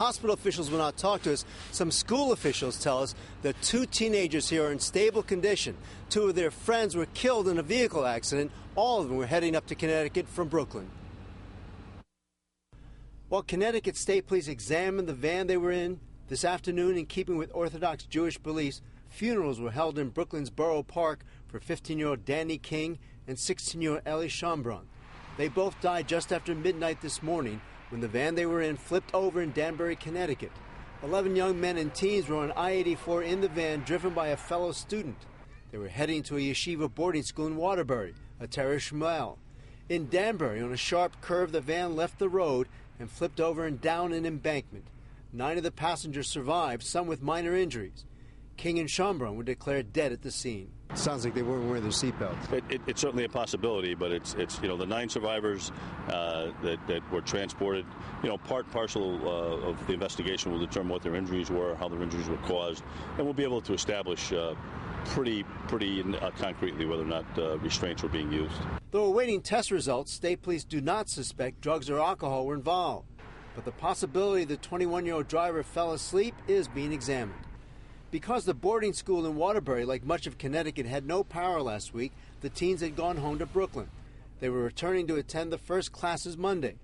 Hospital officials will not talk to us. Some school officials tell us that 2 teenagers here are in stable condition. 2 of their friends were killed in a vehicle accident. All of them were heading up to Connecticut from Brooklyn. While Connecticut State Police examined the van they were in, this afternoon, in keeping with Orthodox Jewish beliefs, funerals were held in Brooklyn's Borough Park for 15-year-old Danny King and 16-year-old Ellie Schombrun. They both died just after midnight this morning when the van they were in flipped over in Danbury, Connecticut. 11 young men and teens were on I-84 in the van, driven by a fellow student. They were heading to a yeshiva boarding school in Waterbury, a Torah Shmuel. In Danbury, on a sharp curve, the van left the road and flipped over and down an embankment. 9 of the passengers survived, some with minor injuries. King and Schombrun were declared dead at the scene. Sounds like they weren't wearing their seatbelts. It's certainly a possibility, but it's the 9 survivors that were transported. Part and parcel of the investigation will determine what their injuries were, how their injuries were caused, and we'll be able to establish pretty concretely whether or not restraints were being used. Though awaiting test results, state police do not suspect drugs or alcohol were involved. But the possibility the 21-year-old driver fell asleep is being examined. Because the boarding school in Waterbury, like much of Connecticut, had no power last week, the teens had gone home to Brooklyn. They were returning to attend the first classes Monday.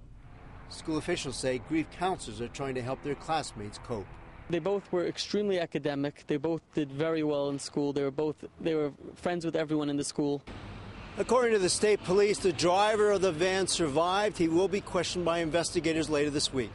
School officials say grief counselors are trying to help their classmates cope. They both were extremely academic. They both did very well in school. They were friends with everyone in the school. According to the state police, the driver of the van survived. He will be questioned by investigators later this week.